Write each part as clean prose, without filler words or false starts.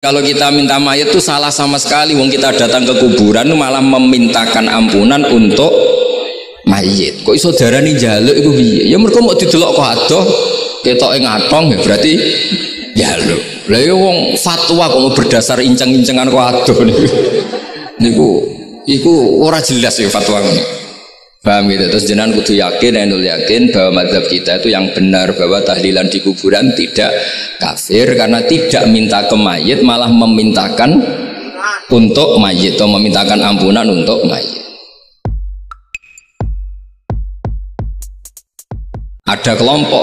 Kalau kita minta mayat itu salah sama sekali. Wong kita datang ke kuburan malah memintakan ampunan untuk mayit. Kok iso darani njaluk iku piye? Ya mergo mau didelok kok adoh ketoke ngatong ya berarti njaluk. Lah ya wong fatwa kok mau berdasar inceng-incengan kok adoh niku. Iku ora jelas ya fatwa ngono. Paham gitu. Terus jenengan kudu yakin, enul yakin bahwa mazhab kita itu yang benar, bahwa tahlilan di kuburan tidak kafir karena tidak minta ke mayit, malah memintakan untuk mayit atau memintakan ampunan untuk mayit. Ada kelompok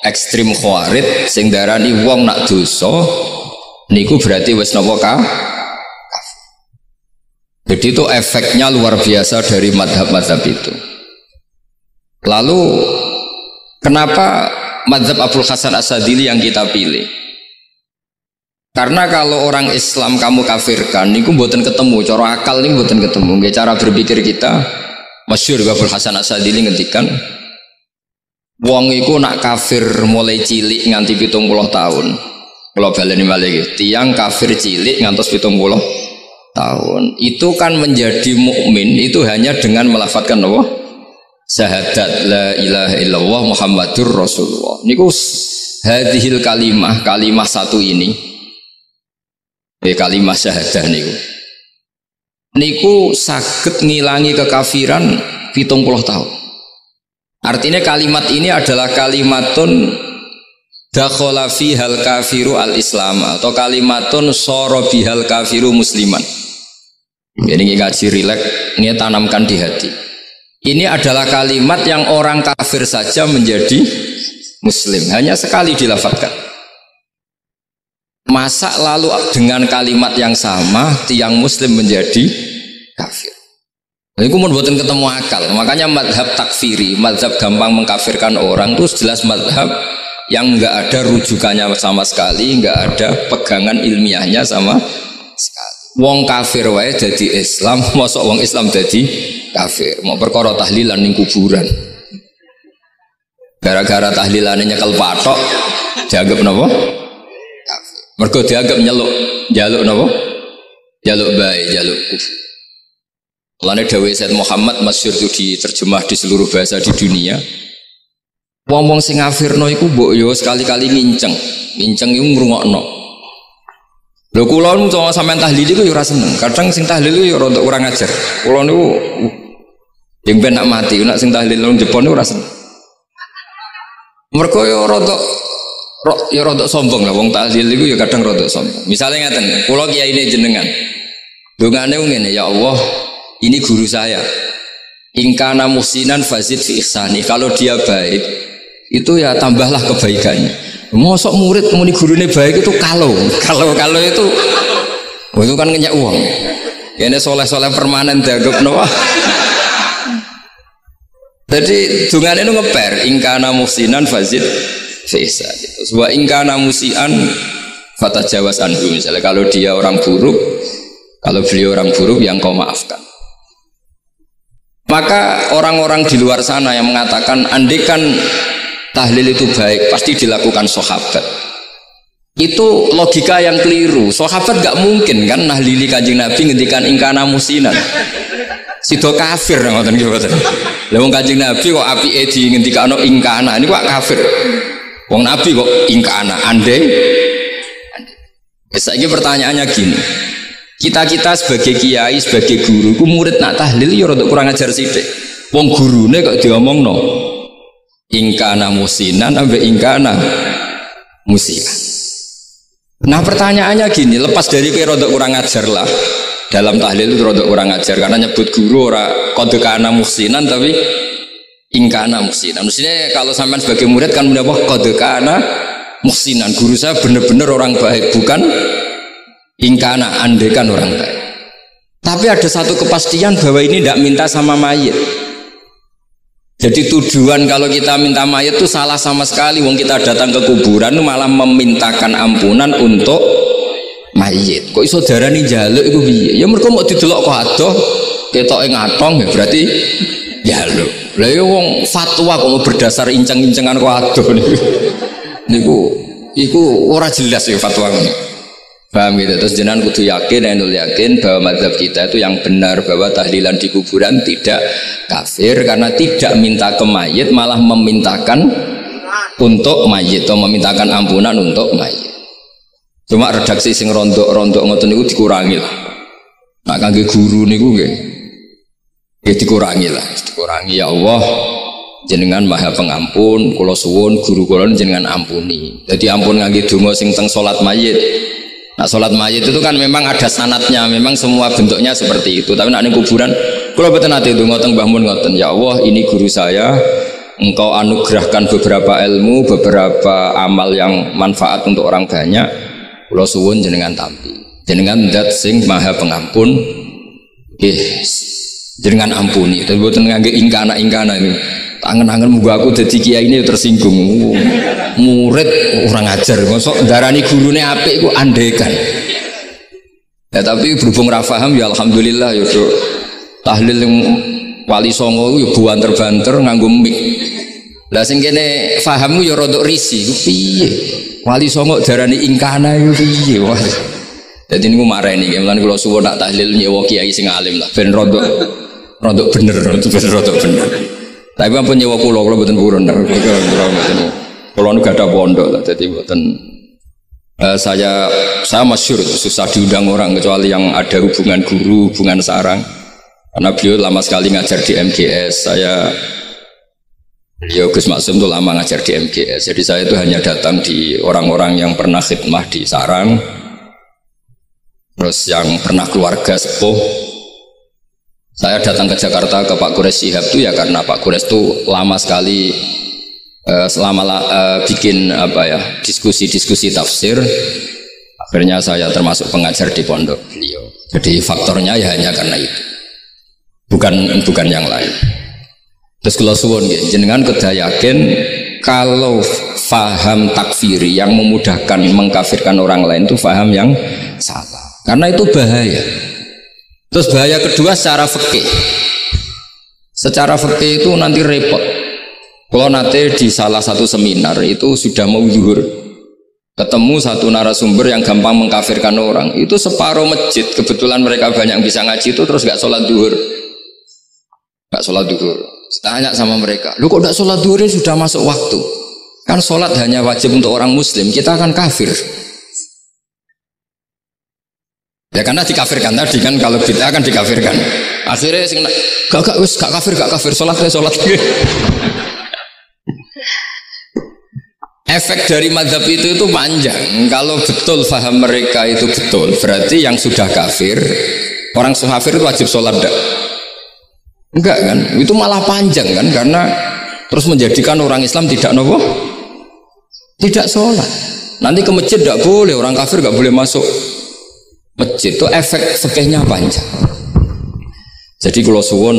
ekstrim khawarij sing darani wong nak dosa niku berarti wis napa kafir. Jadi itu efeknya luar biasa dari madhab-madhab itu. Lalu kenapa madhab Abul Hasan As-Sadili yang kita pilih? Karena kalau orang Islam kamu kafirkan, niku mboten ketemu, cara akal niku mboten ketemu. Nggih cara berpikir kita masyhur Abul Hasan As-Sadili ngendikan, wong iku nak kafir mulai cilik nganti 70 tahun. Kalau baleni malih tiyang kafir cilik ngantos 70 tahun itu kan menjadi mukmin itu hanya dengan melafadzkan apa? Syahadat la ilaha illallah Muhammadur Rasulullah. Niku hadhil kalimah satu ini. Kalimah syahadah niku saged ngilangi kekafiran 70 tahun. Artinya kalimat ini adalah kalimatun dakhala fihal kafiru al-islam atau kalimatun sara bihal kafiru musliman. Ini ngaji rileks, ini tanamkan di hati. Ini adalah kalimat yang orang kafir saja menjadi muslim, hanya sekali dilafadzkan. Masa lalu dengan kalimat yang sama tiang muslim menjadi kafir? Ini kumun buatan ketemu akal. Makanya madhab takfiri, madhab gampang mengkafirkan orang itu jelas madhab yang enggak ada rujukannya sama sekali, enggak ada pegangan ilmiahnya sama sekali. Wong kafir wae jadi Islam, mosok wong Islam jadi kafir. Mau perkara tahlilan ning kuburan. Gara-gara tahlilane nyekel patok dianggap napa? Kafir. Mergo dianggap njaluk napa? Jaluk bae, jaluk kufur. Lane dawuh Said Muhammad masyhur itu diterjemah di seluruh bahasa di dunia. Wong-wong sing ngafirno iku mbok yo sekali-kali nginceng iku ngrungokno. Lho kula nu sampean tahlil iku yo ora seneng. Kadang sing tahlil iku yo rada kurang ajar. Kula niku yang ben nak mati, nak sing tahlil nang Jepang niku ora seneng. Mergo yo rada sombong lah wong tahlil iku yo kadang rada sombong. Misale ngaten, kula kiyaine jenengan. Dongane ngene, ya Allah, ini guru saya. Ingkana musinan fazid fi ihsani. Kalau dia baik, itu ya tambahlah kebaikannya. Mosok murid muni gurune baik itu kalau itu itu kan ngenyak uang. Ini soleh-soleh permanen dianggap napa? Jadi dungane itu ngeper ingkana musinan fazid fisa. Wa ingkana musian fatajawas anhu. Misalnya kalau dia orang buruk, kalau beliau orang buruk yang kau maafkan. Maka orang-orang di luar sana yang mengatakan andekan tahlil itu baik pasti dilakukan sahabat, itu logika yang keliru. Sahabat gak mungkin kan nahlili kanjeng Nabi ngendikan ingkana musinan sido kafir ngoten nggih mboten. Lah wong kanjeng Nabi kok apike di ngendikano ingkana ini kok kafir. Wong Nabi kok ingkana andai. Saiki pertanyaannya gini. Kita sebagai kiai, sebagai guru, ku murid nak tahlil ya rada kurang ajar sithik. Wong gurune kok diomongno ingkana musinan ambek ingkana musian. Nah pertanyaannya gini, lepas dari kira rada kurang ajar lah dalam tahlil itu rada kurang ajar karena nyebut guru ora kode kana musinan tapi ingkana musinan. Maksudnya kalau sampean sebagai murid kan mendapat kode kana musinan, guru saya benar-benar orang baik, bukan ingkana andekan orang baik. Tapi ada satu kepastian bahwa ini tidak minta sama mayit. Jadi tujuan kalau kita minta mayat itu salah sama sekali. Wong kita datang ke kuburan malah memintakan ampunan untuk mayit. Kok iso darani njaluk iku piye? Ya mergo mau didelok kok adoh ketoke ngatong ya berarti njaluk. Lah ya wong fatwa kok mau berdasar inceng-incengan kok adoh niku. Iku ora jelas ya fatwa ngono. Paham gitu. Terus jenengan kudu yakin, enul yakin bahwa mazhab kita itu yang benar, bahwa tahlilan di kuburan tidak kafir karena tidak minta ke mayit, malah memintakan untuk mayit atau memintakan ampunan untuk mayit. Cuma redaksi sing rontok-rontok ngoten niku dikurangi lah. Nah kangge guru niku nggih ya dikurangi lah, dikurangi. Ya Allah jenengan maha pengampun, kula suwun guru kula jenengan ampuni. Jadi ampun ngangge donga sing teng salat mayit. Nah sholat mayit itu kan memang ada sanatnya, memang semua bentuknya seperti itu. Tapi nak ning kuburan, kalau betul nanti itu ngoteng Mbah Mun ngoten, ya Allah ini guru saya, engkau anugerahkan beberapa ilmu, beberapa amal yang manfaat untuk orang banyak. Kula suwun jenengan tampi, jenengan zat sing maha pengampun, jenengan ampuni. Tapi betul ngangge ingkana ini. Angen-angen muga aku dadi kiai ini tersinggung. Murid orang ajar, mosok darani gurune apik iku andekan. Ya tapi berhubung ra paham ya alhamdulillah ya do. Tahlil yang Wali Songo ya buanter-banter nganggo mik. Lah sing kene pahammu ya rodok risi, piye? Wali Songo darani ingkana iku piye? Wah. Dadi niku mareni, mulane kula suwun nak tahlil nyewa kiai sing alim lah ben rodok bener, rodok bener. Tapi ampun nyewa kula mboten purun. Kula nu gak ada pondok lah, jadi mboten saya masyhur susah diundang orang kecuali yang ada hubungan guru, hubungan sarang. Karena beliau lama sekali ngajar di MGS. Beliau Gus Maksum itu lama ngajar di MGS. Jadi saya itu hanya datang di orang-orang yang pernah khidmah di sarang, terus yang pernah keluarga sepuh. Saya datang ke Jakarta ke Pak Quraisy Shihab itu ya karena Pak Quraisy itu lama sekali bikin diskusi tafsir. Akhirnya saya termasuk pengajar di pondok beliau. Jadi faktornya ya hanya karena itu, bukan yang lain. Terus kalau suwun jenengan kedah yakin kalau faham takfiri yang memudahkan mengkafirkan orang lain itu faham yang salah, karena itu bahaya. Terus bahaya kedua secara fikih. Secara fikih itu nanti repot. Kalau nanti di salah satu seminar itu sudah mau zuhur, ketemu satu narasumber yang gampang mengkafirkan orang, itu separuh masjid kebetulan mereka banyak yang bisa ngaji itu terus gak sholat zuhur, Tanya sama mereka, lu kok gak sholat zuhur ini sudah masuk waktu? Kan sholat hanya wajib untuk orang muslim, kita akan kafir. Ya karena dikafirkan tadi kan, kalau kita akan dikafirkan. Akhirnya gak kafir, sholat. Efek dari mazhab itu panjang. Kalau betul faham mereka itu betul, berarti yang sudah kafir, orang kafir itu wajib sholat enggak kan? Itu malah panjang kan, karena terus menjadikan orang Islam tidak tidak sholat. Nanti ke masjid tidak boleh, orang kafir nggak boleh masuk masjid. Itu efek fikihnya panjang. Jadi kalau suwon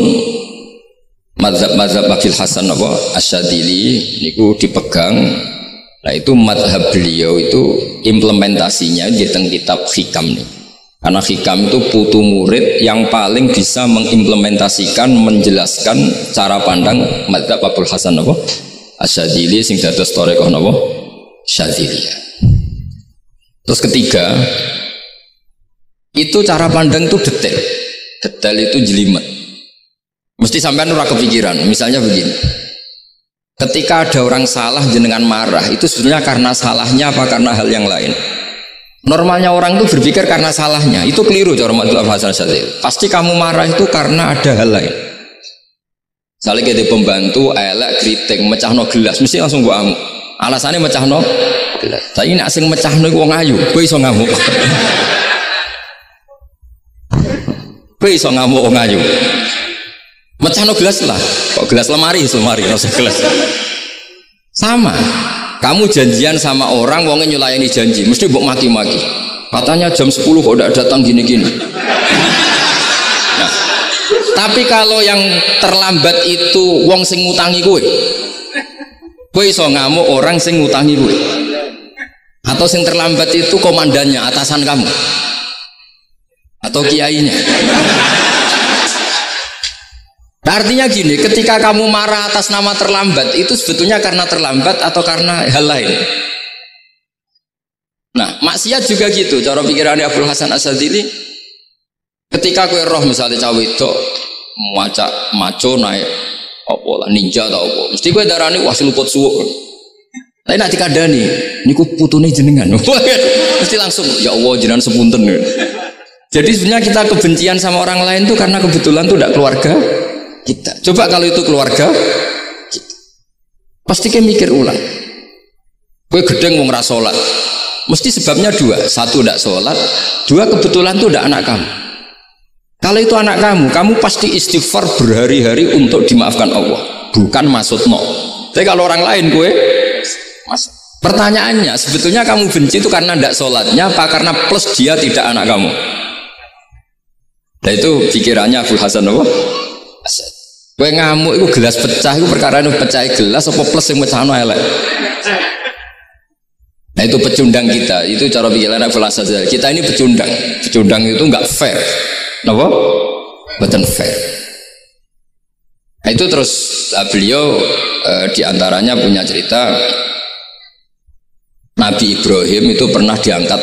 mazhab Abil Hasan Asyadzili niku dipegang. Nah itu mazhab beliau itu implementasinya di kitab Hikam nih. Karena Hikam itu putu murid yang paling bisa mengimplementasikan, menjelaskan cara pandang mazhab Abil Hasan Asyadzili sing dados thariqah Syadziliyah. Terus ketiga, itu cara pandang itu detail itu jelimet, mesti sampean ora kepikiran. Misalnya begini, ketika ada orang salah jenengan marah, itu sebenarnya karena salahnya apa karena hal yang lain? Normalnya orang itu berpikir karena salahnya, itu keliru cara mazhab Hasan Asyadzili. Pasti kamu marah itu karena ada hal lain. Misalnya kita pembantu elek kriting mecahno gelas, mesti langsung gua amuk. Alasannya mecahno gelas. Tapi nek sing mecahno iku wong ayu, kowe iso ngamuk. Kowe iso ngamuk wong ayu. Mecahno gelas lah. Kok gelas lemari, rasa gelas. Sama. Kamu janjian sama orang, wongnya nyulayani janji, mesti mbok maki-maki. Katanya jam 10 kok udah datang gini-gini. Nah, tapi kalau yang terlambat itu wong sing ngutangi kowe iso ngamuk orang sing ngutangi kowe. Atau sing terlambat itu komandannya, atasan kamu. Atau kiainya. Nah, artinya gini, ketika kamu marah atas nama terlambat, itu sebetulnya karena terlambat atau karena hal lain? Nah, maksiat juga gitu. Cara pikirannya Abdul Hasan Asyadzili, ketika kowe roh misalnya cawe itu maco naik apa lah ninja atau apa, mesti kowe darani wah seluput suwuk. Tapi nak dikandani, niku putune jenengan. Mesti langsung ya Allah jenengan sepunten. Jadi sebenarnya kita kebencian sama orang lain itu karena kebetulan itu tidak keluarga kita. Coba kalau itu keluarga kita, pasti kayak mikir ulang. Kowe gedeng wong ra salat. Mesti sebabnya dua, satu tidak sholat, dua kebetulan itu tidak anak kamu. Kalau itu anak kamu pasti istighfar berhari-hari untuk dimaafkan Allah, bukan maksud no. Tapi kalau orang lain gue, pertanyaannya sebetulnya kamu benci itu karena tidak sholatnya, apa karena plus dia tidak anak kamu? Nah itu pikirannya Abdul Hasan apa? Gue ngamuk itu gelas pecah, itu perkara itu pecah gelas, apa plus yang pecah no elek? Nah itu pecundang kita, itu cara pikiran Abdul Hasan. Kita ini pecundang itu nggak fair, kenapa? Bukan fair. Nah itu terus beliau diantaranya punya cerita Nabi Ibrahim itu pernah diangkat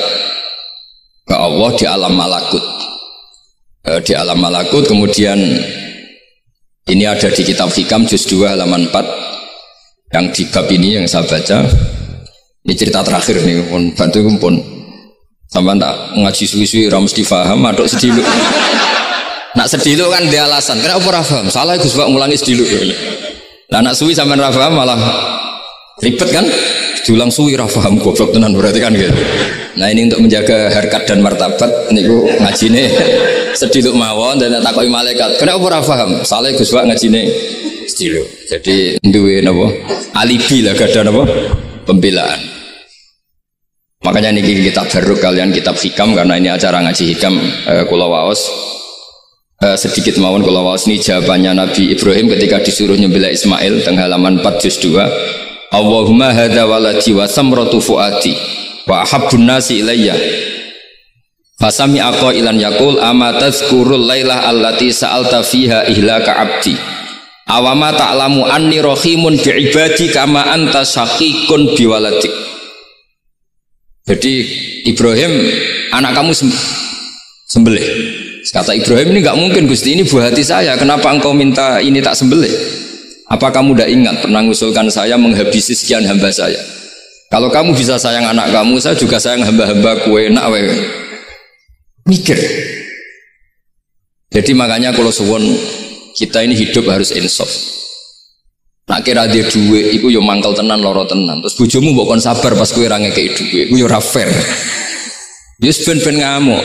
ke Allah di alam malakut. Di alam malakut kemudian ini ada di kitab Hikam juz 2 halaman 4 yang di bab ini yang saya baca. Ini cerita terakhir nih, pun bantu pun sampai tak ngaji suwi-suwi ram mesti paham, aduk sedilu. Nak sedilu kan dia alasan, kenapa ora paham? Salah Gus Pak ngulangi sedilu. Lah nak suwi sampean ra paham malah ribet kan? Diulang suwi ra paham goblok tenan berarti kan gitu. Nah ini untuk menjaga harkat dan martabat niku ngajine sedilu mawon dan takoki malaikat. Kenapa ora paham? Salah Gus Pak ngajine sedilu. Jadi duwe napa? Alibi lah gadah napa? Pembelaan. Makanya ini kitab baru kalian kitab Hikam karena ini acara ngaji Hikam kula waos sedikit mawon kula waos ini jawabannya Nabi Ibrahim ketika disuruh nyembelih Ismail teng halaman 4 juz 2. Allahumma hadza waladi wa samratu fuadi wa habbun nasi ilayya. Fasami aqailan yaqul ama tazkurul lailah allati sa'alta fiha ihlaka abdi. Awama ta'lamu anni rahimun bi'ibadi kama anta syaqiqun biwaladik. Jadi Ibrahim anak kamu sembelih. Kata Ibrahim ini nggak mungkin Gusti, ini buah hati saya. Kenapa engkau minta ini tak sembelih? Apa kamu tidak ingat pernah mengusulkan saya menghabisi sekian hamba saya? Kalau kamu bisa sayang anak kamu, saya juga sayang hamba-hamba kue nak wewe. Mikir. Jadi makanya kalau suwon kita ini hidup harus insaf. Nak kira dia duit, iku yo mangkel tenan, loro tenan. Terus bojomu mbok kon sabar pas kowe ra ngekeki duit, iku yo ora fair. Yus ben-ben ngamuk.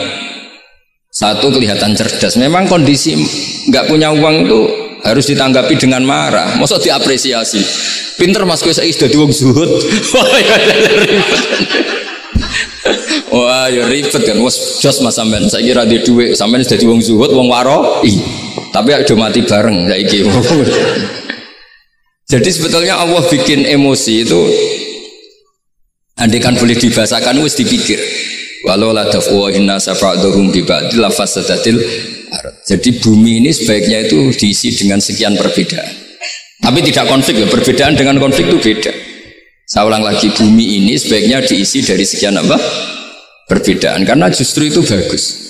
Satu kelihatan cerdas. Memang kondisi nggak punya uang itu harus ditanggapi dengan marah. Masa diapresiasi. Pinter mas kowe saiki dadi wong zuhud. Wah ya ribet kan. Wes jos mas sampean saiki ra duwe duit, sampean dadi wong zuhud, wong waro. Tapi do mati bareng saiki. Jadi sebetulnya Allah bikin emosi itu andaikan boleh dibahasakan wis dipikir. Walau la dafwa inna safa'durum bi ba'di la fasadatil ard. Jadi bumi ini sebaiknya itu diisi dengan sekian perbedaan. Tapi tidak konflik ya, perbedaan dengan konflik itu beda. Saya ulang lagi, bumi ini sebaiknya diisi dari sekian apa? Perbedaan, karena justru itu bagus.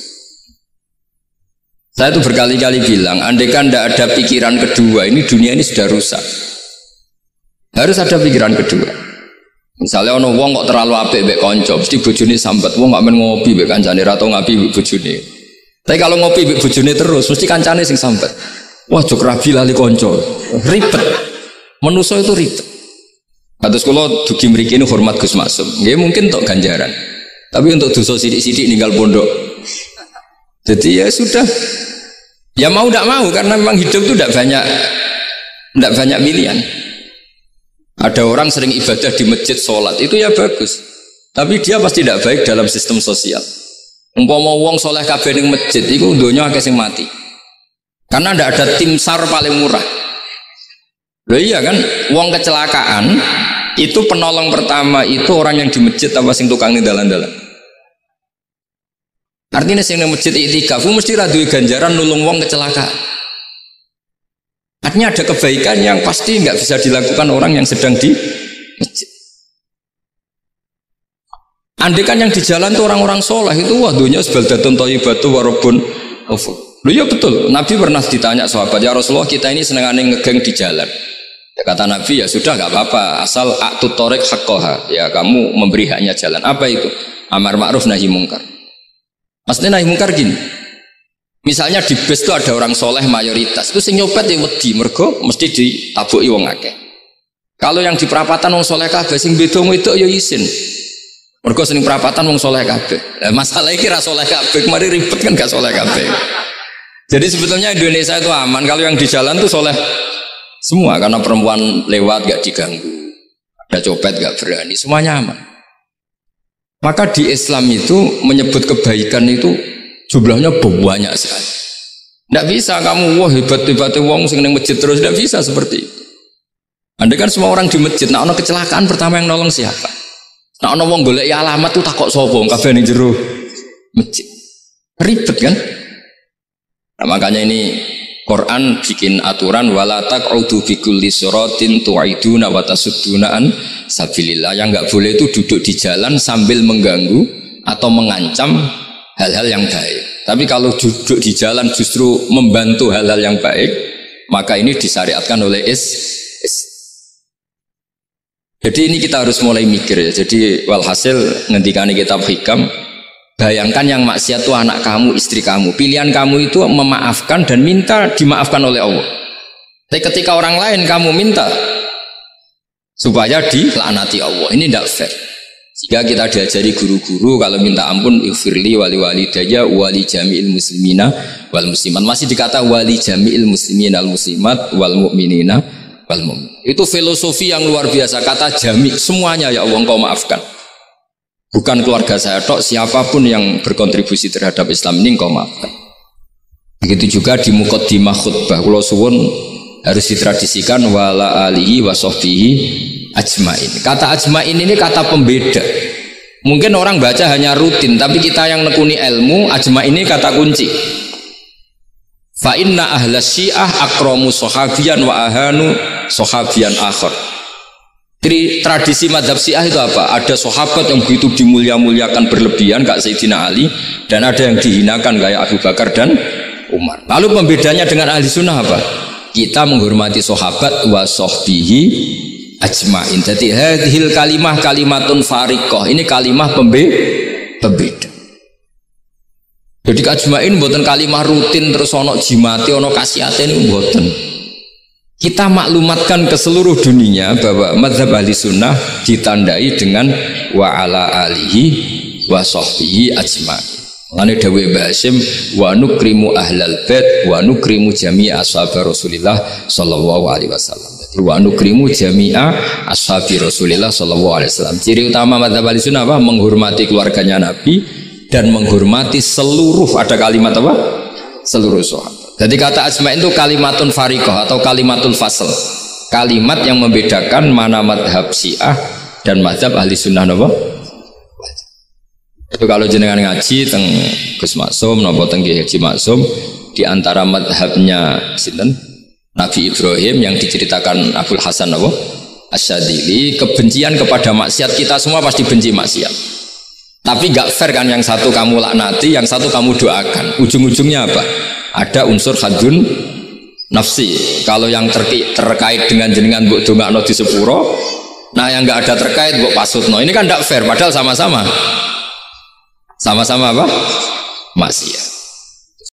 Saya itu berkali-kali bilang, andaikan tidak ada pikiran kedua, ini dunia ini sudah rusak. Harus ada pikiran kedua. Misalnya ono wong kok terlalu apik mbek kanca, mesti bojone sambat, wong gak men ngopi mbek kancane ra tau ngapi mbek bojone. Tapi kalau ngopi mbek bojone terus, mesti kancane sing sambat. Wah, jok rabi lali kanca. Ribet. Manusa itu ribet. Kados kula dugi mriki ini hormat Gus Maksum. Nggih mungkin tok ganjaran. Tapi untuk dosa sidik-sidik ninggal pondok. Jadi ya sudah. Ya mau tidak mau karena memang hidup itu tidak banyak pilihan. Ada orang sering ibadah di masjid sholat itu ya bagus, tapi dia pasti tidak baik dalam sistem sosial. Umpama wong soleh kabeh ning masjid itu donya akeh sing mati. Karena tidak ada tim SAR paling murah. Loh iya kan, wong kecelakaan itu penolong pertama itu orang yang di masjid apa sing tukang ning dalan-dalan. Artinya sing ning masjid iktikaf mesti ra duwe ganjaran nulung wong kecelakaan. Artinya ada kebaikan yang pasti nggak bisa dilakukan orang yang sedang di masjid. Andai kan yang di jalan itu orang-orang soleh itu wah dunia sebaldatun thayyibatu warabun ghafur. Loh ya betul. Nabi pernah ditanya sahabat, ya Rasulullah kita ini senengane ngegeng di jalan. Ya, kata Nabi ya sudah nggak apa-apa asal a'tut thoriq haqqaha. Ya kamu memberi haknya jalan. Apa itu? Amar ma'ruf nahi mungkar. Maksudnya nahi mungkar gini. Misalnya di bus itu ada orang soleh mayoritas, itu sing nyopet ya wedi mergo mesti ditabuki wong akeh. Kalau yang di perapatan wong soleh kabeh sing beda itu ya isin. Mergo sing perapatan wong soleh kabeh. Lah masalah iki ra soleh kabeh, kemari ribet kan gak soleh kabeh. Jadi sebetulnya Indonesia itu aman kalau yang di jalan tuh soleh semua karena perempuan lewat gak diganggu. Ada copet gak berani, semuanya aman. Maka di Islam itu menyebut kebaikan itu jumlahnya banyak sekali. Tidak bisa kamu wah hebat-hebat wong sing ning masjid terus, tidak bisa seperti itu. Andai kan semua orang di masjid, nah ono kecelakaan pertama yang nolong siapa? Nah ono wong golek alamat tuh takok sapa kabeh ning jero masjid. Ribet kan? Nah, makanya ini Quran bikin aturan wala taq'udu bi kulli siratin tu'iduna wa tasudduna an sabilillah. Yang enggak boleh itu duduk di jalan sambil mengganggu atau mengancam hal-hal yang baik. Tapi kalau duduk di jalan justru membantu hal-hal yang baik, maka ini disyariatkan oleh Jadi ini kita harus mulai mikir ya. Jadi walhasil ngendikane kitab hikam, bayangkan yang maksiat itu anak kamu, istri kamu. Pilihan kamu itu memaafkan dan minta dimaafkan oleh Allah. Tapi ketika orang lain kamu minta supaya dilaknati Allah, ini tidak fair. Jika kita diajari guru-guru kalau minta ampun ighfirli wali walidayya wali jami'il muslimina wal muslimat, masih dikata wali jami'il muslimina wal muslimat wal mu'minina wal mu'min. Itu filosofi yang luar biasa, kata jami' semuanya ya Allah engkau maafkan. Bukan keluarga saya tok, siapapun yang berkontribusi terhadap Islam ini engkau maafkan. Begitu juga di muqaddimah khutbah kula suwun harus ditradisikan wala alihi wa sahbihi ajmain. Kata ajmain ini kata pembeda. Mungkin orang baca hanya rutin, tapi kita yang nekuni ilmu, ajmain ini kata kunci. Fa inna ahlas syiah akramu sahabiyan wa ahanu sahabiyan akhar. Jadi tradisi mazhab syiah itu apa? Ada sahabat yang begitu dimulia-muliakan berlebihan kayak Sayyidina Ali, dan ada yang dihinakan kayak Abu Bakar dan Umar. Lalu pembedanya dengan ahli sunnah apa? Kita menghormati sahabat wa sahbihi ajmain. Jadi hadhil kalimah kalimatun fariqah. Ini kalimah pembeda. Jadi ajmain buatan kalimah rutin terus ono jimati ono kasiate ini buatan. Kita maklumatkan ke seluruh dunia bahwa mazhab ahli sunnah ditandai dengan wa ala alihi wa sahbihi ajmain. Lane dawe Mbah Hasyim wa nukrimu ahlal bait wa nukrimu jami'a ashabi Rasulillah sallallahu alaihi wasallam. Wa nukrimu jami'a ashabi Rasulillah sallallahu alaihi wasallam. Ciri utama mazhab Ahlussunnah apa? Menghormati keluarganya Nabi dan menghormati seluruh, ada kalimat apa? Seluruh sahabat. Jadi kata ajma'in itu kalimatun fariqah atau kalimatul fasl. Kalimat yang membedakan mana mazhab Syiah dan mazhab Ahlussunnah apa? Itu kalau jenengan ngaji teng Gus Maksum napa teng Ki Haji Maksum, di antara madhabnya sinten Nabi Ibrahim yang diceritakan Abul Hasan napa Asyadili, kebencian kepada maksiat, kita semua pasti benci maksiat. Tapi gak fair kan, yang satu kamu laknati, yang satu kamu doakan. Ujung-ujungnya apa? Ada unsur hadun nafsi. Kalau yang terkait dengan jenengan mbok dongakno di sepuro, nah yang gak ada terkait mbok pasutno. Ini kan gak fair, padahal sama-sama apa? Maksiat.